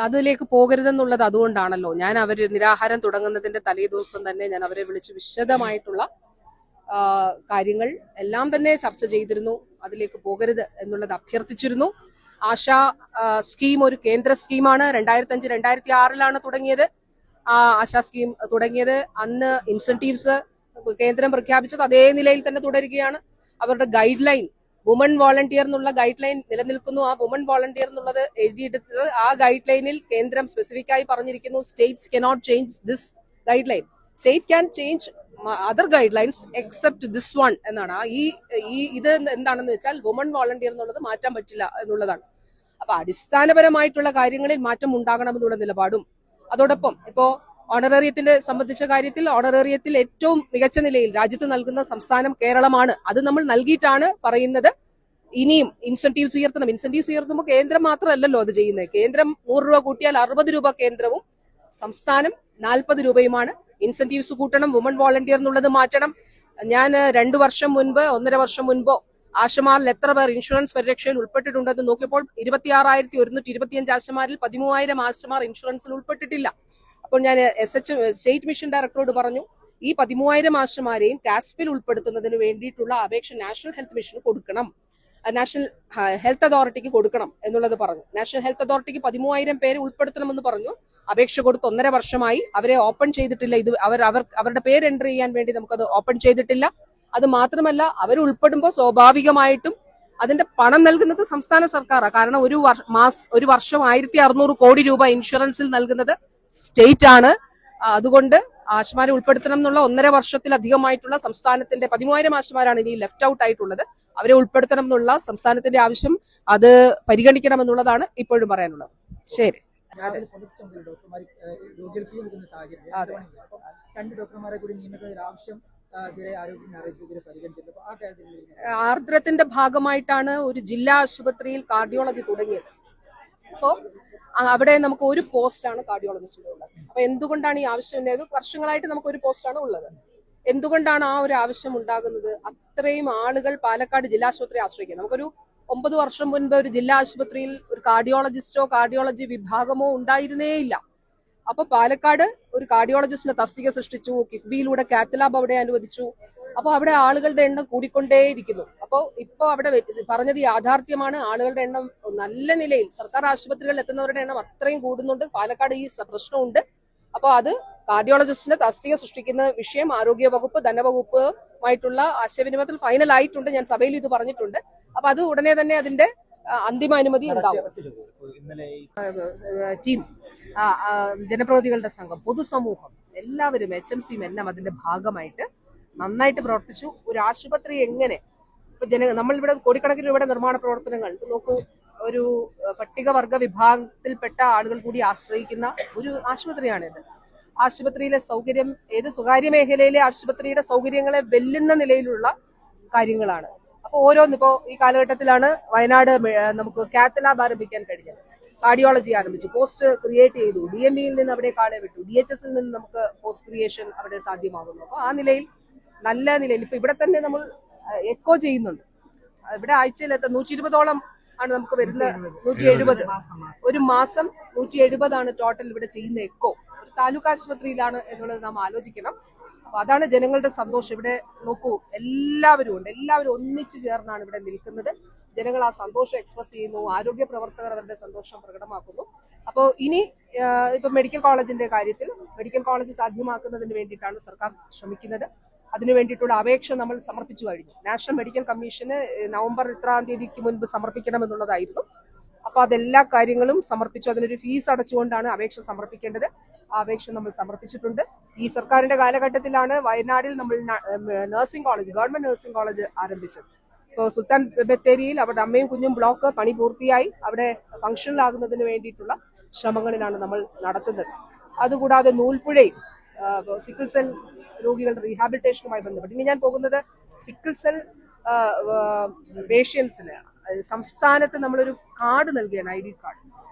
അതിലേക്ക് പോകരുതെന്നുള്ളത് അതുകൊണ്ടാണല്ലോ ഞാൻ അവര് നിരാഹാരം തുടങ്ങുന്നതിന്റെ തലേദിവസം തന്നെ ഞാൻ അവരെ വിളിച്ച് വിശദമായിട്ടുള്ള കാര്യങ്ങൾ എല്ലാം തന്നെ ചർച്ച ചെയ്തിരുന്നു. അതിലേക്ക് പോകരുത് എന്നുള്ളത് അഭ്യർത്ഥിച്ചിരുന്നു. ആശ സ്കീം ഒരു കേന്ദ്ര സ്കീമാണ്. 2005, 2006 തുടങ്ങിയത്. ആശാ സ്കീം തുടങ്ങിയത് അന്ന് ഇൻസെന്റീവ്സ് കേന്ദ്രം പ്രഖ്യാപിച്ചത് അതേ നിലയിൽ തന്നെ തുടരുകയാണ്. അവരുടെ ഗൈഡ് ലൈൻ വുമൺ വോളണ്ടിയർ എന്നുള്ള ഗൈഡ് ലൈൻ നിലനിൽക്കുന്നു. ആ വുമൺ വോളണ്ടിയർ എന്നുള്ളത് എഴുതിയെടുത്തത് ആ ഗൈഡ് ലൈനിൽ കേന്ദ്രം സ്പെസിഫിക് ആയി പറഞ്ഞിരിക്കുന്നു, States cannot change this guide line. State can change other guide lines except this one എന്നാണ്. ഇത് എന്താണെന്ന് വെച്ചാൽ വുമൺ വോളണ്ടിയർ എന്നുള്ളത് മാറ്റാൻ പറ്റില്ല എന്നുള്ളതാണ്. അപ്പൊ അടിസ്ഥാനപരമായിട്ടുള്ള കാര്യങ്ങളിൽ മാറ്റം ഉണ്ടാകണമെന്നുള്ള നിലപാടും അതോടൊപ്പം ഇപ്പോ ഓണറേറിയത്തിന്റെ സംബന്ധിച്ച കാര്യത്തിൽ ഓണറേറിയത്തിൽ ഏറ്റവും മികച്ച നിലയിൽ രാജ്യത്ത് നൽകുന്ന സംസ്ഥാനം കേരളമാണ്. അത് നമ്മൾ നൽകിയിട്ടാണ് പറയുന്നത് ഇനിയും ഇൻസെന്റീവ്സ് ഉയർത്തണം. ഇൻസെന്റീവ്സ് ഉയർത്തുമ്പോൾ കേന്ദ്രം മാത്രമല്ലല്ലോ അത് ചെയ്യുന്നത്. കേന്ദ്രം 100 രൂപ കൂട്ടിയാൽ 60 രൂപ കേന്ദ്രവും സംസ്ഥാനം 40 രൂപയുമാണ്. ഇൻസെന്റീവ്സ് കൂട്ടണം, വുമൺ വോളണ്ടിയർ എന്നുള്ളത് മാറ്റണം. ഞാൻ 2 വർഷം മുൻപ് 1.5 വർഷം മുൻപോ ആശമാരിൽ എത്ര പേർ ഇൻഷുറൻസ് പരിരക്ഷയിൽ ഉൾപ്പെട്ടിട്ടുണ്ടെന്ന് നോക്കിയപ്പോൾ 26,125 ആശമാരിൽ 13,000 ആശമാർ ഇൻഷുറൻസിൽ ഉൾപ്പെട്ടിട്ടില്ല. അപ്പോൾ ഞാൻ സ്റ്റേറ്റ് മിഷൻ ഡയറക്ടറോട് പറഞ്ഞു, ഈ 13,000 ആശമാരെയും കാസ്പിൽ ഉൾപ്പെടുത്തുന്നതിന് വേണ്ടിയിട്ടുള്ള അപേക്ഷ നാഷണൽ ഹെൽത്ത് മിഷന് കൊടുക്കണം, നാഷണൽ ഹെൽത്ത് അതോറിറ്റിക്ക് കൊടുക്കണം എന്നുള്ളത് പറഞ്ഞു. നാഷണൽ ഹെൽത്ത് അതോറിറ്റിക്ക് 13,000 പേര് ഉൾപ്പെടുത്തണമെന്ന് പറഞ്ഞു. അപേക്ഷ കൊടുത്ത് 1.5 വർഷമായി. അവരെ ഓപ്പൺ ചെയ്തിട്ടില്ല. ഇത് അവരുടെ പേര് എൻട്രി ചെയ്യാൻ വേണ്ടി നമുക്കത് ഓപ്പൺ ചെയ്തിട്ടില്ല. അത് മാത്രമല്ല, അവർ ഉൾപ്പെടുമ്പോൾ സ്വാഭാവികമായിട്ടും അതിന്റെ പണം നൽകുന്നത് സംസ്ഥാന സർക്കാരാണ്. കാരണം ഒരു വർഷം 1,600 കോടി രൂപ ഇൻഷുറൻസിൽ നൽകുന്നത് സ്റ്റേറ്റ് ആണ്. അതുകൊണ്ട് ആശമാരെ ഉൾപ്പെടുത്തണം എന്നുള്ള 1.5 വർഷത്തിലധികമായിട്ടുള്ള സംസ്ഥാനത്തിന്റെ 13,000 ആശമാരാണ് ഇനി ലെഫ്റ്റ് ഔട്ട് ആയിട്ടുള്ളത്. അവരെ ഉൾപ്പെടുത്തണം എന്നുള്ള സംസ്ഥാനത്തിന്റെ ആവശ്യം അത് പരിഗണിക്കണം എന്നുള്ളതാണ് ഇപ്പോഴും പറയാനുള്ളത്. ശരി. ആർദ്രത്തിന്റെ ഭാഗമായിട്ടാണ് ഒരു ജില്ലാ ആശുപത്രിയിൽ കാർഡിയോളജി തുടങ്ങിയത്. അപ്പോ അവിടെ നമുക്ക് ഒരു പോസ്റ്റാണ് കാർഡിയോളജിസ്റ്റിന്റെ ഉള്ളത്. അപ്പൊ എന്തുകൊണ്ടാണ് ഈ ആവശ്യം ഉണ്ടായത്? വർഷങ്ങളായിട്ട് നമുക്ക് ഒരു പോസ്റ്റാണ് ഉള്ളത്. എന്തുകൊണ്ടാണ് ആ ഒരു ആവശ്യം ഉണ്ടാകുന്നത്? അത്രയും ആളുകൾ പാലക്കാട് ജില്ലാ ആശുപത്രി ആശ്രയിക്കുക. നമുക്കൊരു 9 വർഷം മുൻപ് ഒരു ജില്ലാ ആശുപത്രിയിൽ ഒരു കാർഡിയോളജിസ്റ്റോ കാർഡിയോളജി വിഭാഗമോ ഉണ്ടായിരുന്നേയില്ല. അപ്പൊ പാലക്കാട് ഒരു കാർഡിയോളജിസ്റ്റിന്റെ തസ്തിക സൃഷ്ടിച്ചു. കിഫ്ബിയിലൂടെ കാത്ത് ലാബ് അവിടെ അനുവദിച്ചു. അപ്പൊ അവിടെ ആളുകളുടെ എണ്ണം കൂടിക്കൊണ്ടേയിരിക്കുന്നു. അപ്പോ ഇപ്പൊ അവിടെ പറഞ്ഞത് യാഥാർത്ഥ്യമാണ്. ആളുകളുടെ എണ്ണം നല്ല നിലയിൽ സർക്കാർ ആശുപത്രികളിൽ എത്തുന്നവരുടെ എണ്ണം അത്രയും കൂടുന്നുണ്ട്. പാലക്കാട് ഈ പ്രശ്നമുണ്ട്. അപ്പൊ അത് കാർഡിയോളജിസ്റ്റിന്റെ തസ്തിക സൃഷ്ടിക്കുന്ന വിഷയം ആരോഗ്യ വകുപ്പ് ധനവകുപ്പുമായിട്ടുള്ള ആശയവിനിമയത്തിൽ ഫൈനൽ ആയിട്ടുണ്ട്. ഞാൻ സഭയിൽ ഇത് പറഞ്ഞിട്ടുണ്ട്. അപ്പൊ അത് ഉടനെ തന്നെ അതിന്റെ അന്തിമ അനുമതി ഉണ്ടാവും. ടീം, ജനപ്രതിനിധികളുടെ സംഘം, പൊതുസമൂഹം എല്ലാവരും HMCയും എല്ലാം അതിന്റെ ഭാഗമായിട്ട് നന്നായിട്ട് പ്രവർത്തിച്ചു. ഒരു ആശുപത്രി എങ്ങനെ ഇപ്പൊ നമ്മൾ ഇവിടെ കോടിക്കണക്കിന് രൂപയുടെ നിർമ്മാണ പ്രവർത്തനങ്ങൾ നോക്കൂ. ഒരു പട്ടികവർഗ വിഭാഗത്തിൽപ്പെട്ട ആളുകൾ കൂടി ആശ്രയിക്കുന്ന ഒരു ആശുപത്രിയാണിത്. ആശുപത്രിയിലെ സൗകര്യം ഏത് സ്വകാര്യ മേഖലയിലെ ആശുപത്രിയുടെ സൗകര്യങ്ങളെ വെല്ലുന്ന നിലയിലുള്ള കാര്യങ്ങളാണ്. അപ്പൊ ഓരോന്നിപ്പോ ഈ കാലഘട്ടത്തിലാണ് വയനാട് നമുക്ക് കാത്ത് ലാബ് ആരംഭിക്കാൻ കഴിഞ്ഞത്. കാർഡിയോളജി ആരംഭിച്ചു, പോസ്റ്റ് ക്രിയേറ്റ് ചെയ്തു. DMEയിൽ നിന്ന് അവിടെ കാളെ വിട്ടു. DHSൽ നിന്ന് നമുക്ക് പോസ്റ്റ് ക്രിയേഷൻ അവിടെ സാധ്യമാകുന്നു. അപ്പൊ ആ നിലയിൽ നല്ല നിലയിൽ ഇപ്പൊ ഇവിടെ തന്നെ നമ്മൾ എക്കോ ചെയ്യുന്നുണ്ട്. ഇവിടെ ആഴ്ചയിൽ 120ഓളം ആണ് നമുക്ക് വരുന്ന. 170 ഒരു മാസം 170 ആണ് ടോട്ടൽ ഇവിടെ ചെയ്യുന്ന എക്കോ. ഒരു താലൂക്ക് ആശുപത്രിയിലാണ് എന്നുള്ളത് നാം ആലോചിക്കണം. അപ്പൊ അതാണ് ജനങ്ങളുടെ സന്തോഷം. ഇവിടെ നോക്കൂ, എല്ലാവരും ഉണ്ട്. എല്ലാവരും ഒന്നിച്ചു ചേർന്നാണ് ഇവിടെ നിൽക്കുന്നത്. ജനങ്ങൾ ആ സന്തോഷം എക്സ്പ്രസ് ചെയ്യുന്നു. ആരോഗ്യ പ്രവർത്തകർ അവരുടെ സന്തോഷം പ്രകടമാക്കുന്നു. അപ്പോൾ ഇനി ഇപ്പൊ മെഡിക്കൽ കോളേജിന്റെ കാര്യത്തിൽ മെഡിക്കൽ കോളേജ് സാധ്യമാക്കുന്നതിന് വേണ്ടിയിട്ടാണ് സർക്കാർ ശ്രമിക്കുന്നത്. അതിനു വേണ്ടിയിട്ടുള്ള അപേക്ഷ നമ്മൾ സമർപ്പിച്ചു കഴിഞ്ഞു. നാഷണൽ മെഡിക്കൽ കമ്മീഷന് നവംബർ 3-ാം തീയതിക്ക് മുൻപ് സമർപ്പിക്കണമെന്നുള്ളതായിരുന്നു. അപ്പൊ അതെല്ലാ കാര്യങ്ങളും സമർപ്പിച്ചു. അതിനൊരു ഫീസ് അടച്ചുകൊണ്ടാണ് അപേക്ഷ സമർപ്പിക്കേണ്ടത്. ആ അപേക്ഷ നമ്മൾ സമർപ്പിച്ചിട്ടുണ്ട്. ഈ സർക്കാരിന്റെ കാലഘട്ടത്തിലാണ് വയനാടിൽ നമ്മൾ nursing college, government nursing college ആരംഭിച്ചത്. ഇപ്പോൾ സുൽത്താൻ ബത്തേരിയിൽ അവിടെ അമ്മയും കുഞ്ഞും ബ്ലോക്ക് പണി പൂർത്തിയായി. അവിടെ ഫംഗ്ഷനിലാകുന്നതിന് വേണ്ടിയിട്ടുള്ള ശ്രമങ്ങളിലാണ് നമ്മൾ നടത്തുന്നത്. അതുകൂടാതെ നൂൽപ്പുഴയിൽ സിക്കിൾ സെൽ രോഗികളുടെ റീഹാബിലിറ്റേഷനുമായി ബന്ധപ്പെട്ട് ഇനി ഞാൻ പോകുന്നത് സിക്കിൾ സെൽ പേഷ്യൻസിന് സംസ്ഥാനത്ത് നമ്മളൊരു കാർഡ് നൽകുകയാണ്, ID കാർഡ്.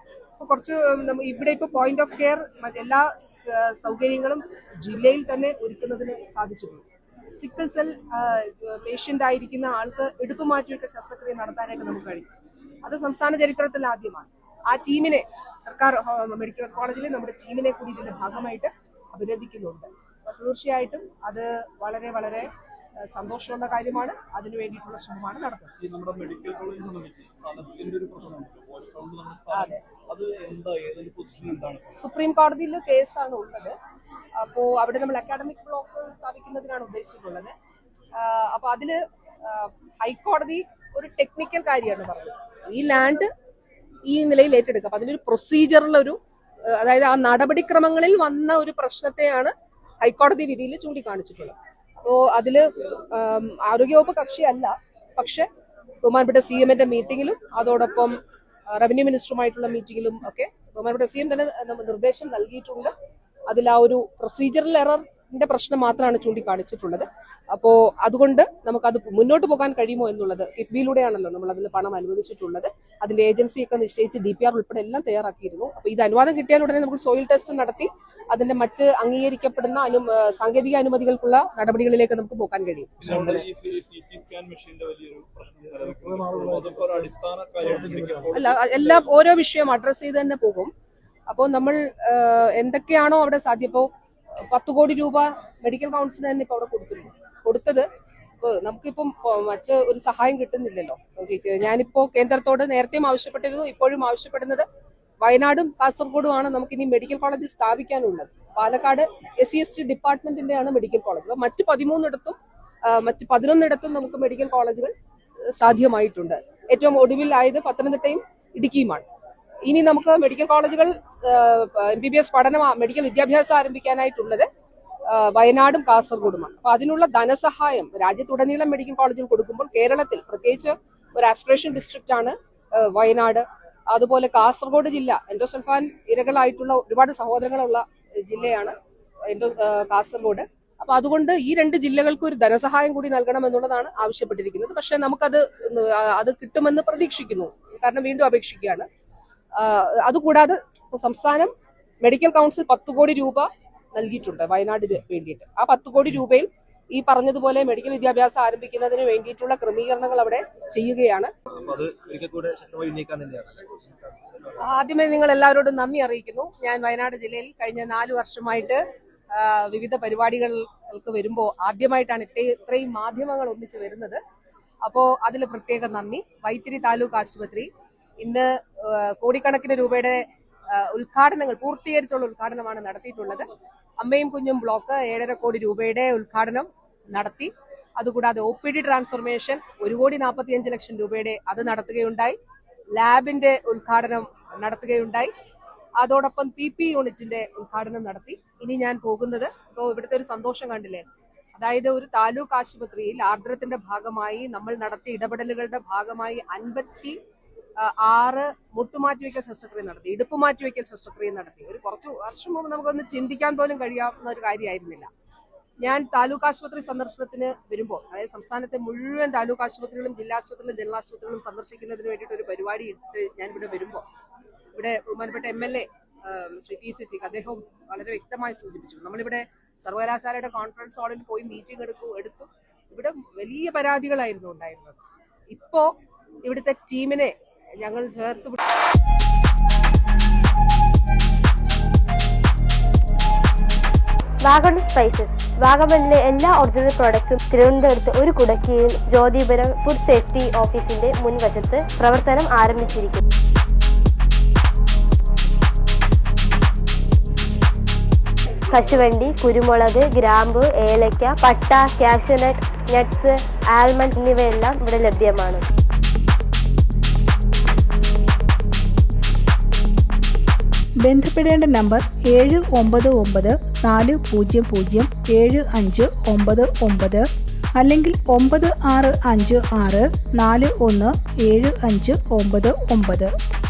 അപ്പോൾ കുറച്ച് ഇവിടെ ഇപ്പോൾ പോയിന്റ് ഓഫ് കെയർ എല്ലാ സൗകര്യങ്ങളും ജില്ലയിൽ തന്നെ ഒരുക്കുന്നതിന് സാധിച്ചിട്ടുണ്ട്. സിക്കിൾ സെൽ പേഷ്യന്റ് ആയിരിക്കുന്ന ആൾക്ക് ഇടുപ്പ് മാറ്റിവെക്കൽ ശസ്ത്രക്രിയ നടത്താനായിട്ട് നമുക്ക് കഴിയും. അത് സംസ്ഥാന ചരിത്രത്തിൽ ആദ്യമാണ്. ആ ടീമിനെ സർക്കാർ മെഡിക്കൽ കോളേജിലെ നമ്മുടെ ടീമിനെ കൂടി ഇതിന്റെ ഭാഗമായിട്ട് അഭിനന്ദിക്കുന്നുണ്ട്. തീർച്ചയായിട്ടും അത് വളരെ വളരെ സന്തോഷമുള്ള കാര്യമാണ്. അതിനു വേണ്ടിയിട്ടുള്ള ശ്രമമാണ് നടത്തുന്നത്. സുപ്രീം കോടതിയിൽ കേസാണ് ഉള്ളത്. അപ്പോൾ അവിടെ നമ്മൾ അക്കാഡമിക് ബ്ലോക്ക് സ്ഥാപിക്കുന്നതിനാണ് ഉദ്ദേശിച്ചിട്ടുള്ളത്. അപ്പൊ അതില് ഹൈക്കോടതി ഒരു ടെക്നിക്കൽ കാര്യമാണ് പറഞ്ഞത്. ഈ ലാൻഡ് ഈ നിലയിൽ ഏറ്റെടുക്കുക. അപ്പൊ അതിലൊരു പ്രൊസീജിയറിലൊരു, അതായത് ആ നടപടിക്രമങ്ങളിൽ വന്ന ഒരു പ്രശ്നത്തെയാണ് ഹൈക്കോടതി വിധിയിൽ ചൂണ്ടിക്കാണിച്ചിട്ടുള്ളത്. അപ്പോ അതില് ആരോഗ്യവകുപ്പ് കക്ഷിയല്ല, പക്ഷെ ബഹുമാനപ്പെട്ട CM-ന്റെ മീറ്റിംഗിലും അതോടൊപ്പം റവന്യൂ മിനിസ്റ്ററുമായിട്ടുള്ള മീറ്റിംഗിലും ഒക്കെ ബഹുമാനപ്പെട്ട CM തന്നെ നിർദ്ദേശം നൽകിയിട്ടുണ്ട്. അതിൽ ആ ഒരു പ്രൊസീജിയറൽ എററിന്റെ പ്രശ്നം മാത്രമാണ് ചൂണ്ടിക്കാണിച്ചിട്ടുള്ളത്. അപ്പോ അതുകൊണ്ട് നമുക്കത് മുന്നോട്ട് പോകാൻ കഴിയുമോ എന്നുള്ളത്, കിഫ്ബിയിലൂടെയാണല്ലോ നമ്മൾ അതിൽ പണം അനുവദിച്ചിട്ടുള്ളത്. അതിന്റെ ഏജൻസിയൊക്കെ നിശ്ചയിച്ച് DPR ഉൾപ്പെടെ എല്ലാം തയ്യാറാക്കിയിരുന്നു. അപ്പൊ ഇത് അനുവാദം കിട്ടിയാൽ ഉടനെ നമുക്ക് സോയിൽ ടെസ്റ്റ് നടത്തി അതിന്റെ മറ്റ് അംഗീകരിക്കപ്പെടുന്ന സാങ്കേതിക അനുമതികൾക്കുള്ള നടപടികളിലേക്ക് നമുക്ക് പോകാൻ കഴിയും. അല്ല, എല്ലാം ഓരോ വിഷയം അഡ്രസ് ചെയ്ത് തന്നെ പോകും. അപ്പോൾ നമ്മൾ എന്തൊക്കെയാണോ അവിടെ സാധ്യം, ഇപ്പോൾ 10 കോടി രൂപ മെഡിക്കൽ കൗൺസിലിന് തന്നെ ഇപ്പൊ അവിടെ കൊടുത്തത് നമുക്കിപ്പം മറ്റ് ഒരു സഹായം കിട്ടുന്നില്ലല്ലോ. ഞാനിപ്പോ കേന്ദ്രത്തോട് നേരത്തെയും ആവശ്യപ്പെട്ടിരുന്നു, ഇപ്പോഴും ആവശ്യപ്പെടുന്നത് വയനാടും കാസർഗോഡുമാണ് നമുക്കിനി മെഡിക്കൽ കോളേജ് സ്ഥാപിക്കാനുള്ളത്. പാലക്കാട് SC/ST ഡിപ്പാർട്ട്മെന്റിന്റെയാണ് മെഡിക്കൽ കോളേജ്. അപ്പൊ മറ്റ് 13 മറ്റ് 11 നമുക്ക് മെഡിക്കൽ കോളേജുകൾ സാധ്യമായിട്ടുണ്ട്. ഏറ്റവും ഒടുവിൽ ആയത് പത്തനംതിട്ടയും ഇടുക്കിയുമാണ്. ഇനി നമുക്ക് മെഡിക്കൽ കോളേജുകൾ MBBS പഠനം, മെഡിക്കൽ വിദ്യാഭ്യാസം ആരംഭിക്കാനായിട്ടുള്ളത് വയനാടും കാസർഗോഡുമാണ്. അപ്പൊ അതിനുള്ള ധനസഹായം രാജ്യത്തുടനീളം മെഡിക്കൽ കോളേജുകൾ കൊടുക്കുമ്പോൾ കേരളത്തിൽ പ്രത്യേകിച്ച് ഒരു ആസ്പിറേഷൻ ഡിസ്ട്രിക്റ്റ് ആണ് വയനാട്. അതുപോലെ കാസർഗോഡ് ജില്ല എൻഡോസൾഫാൻ ഇരകളായിട്ടുള്ള ഒരുപാട് സഹോദരങ്ങളുള്ള ജില്ലയാണ് കാസർഗോഡ്. അപ്പൊ അതുകൊണ്ട് ഈ 2 ജില്ലകൾക്ക് ഒരു ധനസഹായം കൂടി നൽകണം എന്നുള്ളതാണ് ആവശ്യപ്പെട്ടിരിക്കുന്നത്. പക്ഷെ അത് കിട്ടുമെന്ന് പ്രതീക്ഷിക്കുന്നു, കാരണം വീണ്ടും അപേക്ഷിക്കുകയാണ്. അതുകൂടാതെ സംസ്ഥാനം മെഡിക്കൽ കൗൺസിൽ 10 കോടി രൂപ നൽകിയിട്ടുണ്ട് വയനാടിന് വേണ്ടിയിട്ട്. ആ 10 കോടി രൂപയിൽ ഈ പറഞ്ഞതുപോലെ മെഡിക്കൽ വിദ്യാഭ്യാസം ആരംഭിക്കുന്നതിന് വേണ്ടിയിട്ടുള്ള ക്രമീകരണങ്ങൾ അവിടെ ചെയ്യുകയാണ്. ആദ്യമേ നിങ്ങൾ എല്ലാവരോടും നന്ദി അറിയിക്കുന്നു. ഞാൻ വയനാട് ജില്ലയിൽ കഴിഞ്ഞ 4 വർഷമായിട്ട് വിവിധ പരിപാടികൾക്ക് വരുമ്പോൾ ആദ്യമായിട്ടാണ് ഇത്രയും മാധ്യമങ്ങൾ ഒന്നിച്ച് വരുന്നത്. അപ്പോൾ അതിൽ പ്രത്യേക നന്ദി. വൈത്തിരി താലൂക്ക് ആശുപത്രി ഇന്ന് കോടിക്കണക്കിന് രൂപയുടെ ഉദ്ഘാടനങ്ങൾ പൂർത്തീകരിച്ചുള്ള ഉദ്ഘാടനമാണ് നടത്തിയിട്ടുള്ളത്. അമ്മയും കുഞ്ഞും ബ്ലോക്ക് 7.5 കോടി രൂപയുടെ ഉദ്ഘാടനം നടത്തി. അതുകൂടാതെ OPD ട്രാൻസ്ഫോർമേഷൻ 1,45,00,000 രൂപയുടെ അത് നടത്തുകയുണ്ടായി. ലാബിന്റെ ഉദ്ഘാടനം നടത്തുകയുണ്ടായി. അതോടൊപ്പം PP യൂണിറ്റിന്റെ ഉദ്ഘാടനം നടത്തി. ഇനി ഞാൻ പോകുന്നത്, ഇപ്പോൾ ഇവിടുത്തെ ഒരു സന്തോഷം കണ്ടില്ലേ, അതായത് ഒരു താലൂക്ക് ആശുപത്രിയിൽ ആർദ്രത്തിന്റെ ഭാഗമായി നമ്മൾ നടത്തിയ ഇടപെടലുകളുടെ ഭാഗമായി 56 മുട്ടുമാറ്റിവെക്കൽ ശസ്ത്രക്രിയ നടത്തി, ഇടുപ്പ് മാറ്റിവെക്കൽ ശസ്ത്രക്രിയ നടത്തി. ഒരു കുറച്ച് വർഷം മുമ്പ് നമുക്കൊന്ന് ചിന്തിക്കാൻ പോലും കഴിയാവുന്ന ഒരു കാര്യമായിരുന്നില്ല. ഞാൻ താലൂക്ക് ആശുപത്രി സന്ദർശനത്തിന് വരുമ്പോൾ, അതായത് സംസ്ഥാനത്തെ മുഴുവൻ താലൂക്ക് ആശുപത്രികളും ജില്ലാ ആശുപത്രികളും ജനറൽ ആശുപത്രികളും സന്ദർശിക്കുന്നതിന് വേണ്ടിയിട്ട് ഒരു പരിപാടി ഇട്ട് ഞാൻ ഇവിടെ വരുമ്പോൾ, ഇവിടെ ബഹുമാനപ്പെട്ട MLA ശ്രീ T. സിദ്ദീഖ് അദ്ദേഹം വളരെ വ്യക്തമായി സൂചിപ്പിച്ചു, നമ്മളിവിടെ സർവകലാശാലയുടെ കോൺഫറൻസ് ഹാളിൽ പോയി മീറ്റിംഗ് എടുത്തു. ഇവിടെ വലിയ പരാതികളായിരുന്നു ഉണ്ടായിരുന്നത്. ഇപ്പോ ഇവിടുത്തെ ടീമിനെ ഞങ്ങൾ ചേർത്ത് വാഗൺ സ്പൈസസ്, വാഗമണിലെ എല്ലാ ഒറിജിനൽ പ്രോഡക്ട്സും തിരുവനന്തപുരത്ത് ഒരു കുടക്കീഴിൽ ജ്യോതിപുരം ഫുഡ് സേഫ്റ്റി ഓഫീസിന്റെ മുൻവശത്ത് പ്രവർത്തനം ആരംഭിച്ചിരിക്കുന്നു. കശുവണ്ടി, കുരുമുളക്, ഗ്രാമ്പു, ഏലക്ക, പട്ട, കാഷ്യൂനട്ട്, നട്ട്സ്, ആൽമണ്ട് എന്നിവയെല്ലാം ഇവിടെ ലഭ്യമാണ്. ബന്ധപ്പെടേണ്ട നമ്പർ 799-400-7599 അല്ലെങ്കിൽ 9656417599.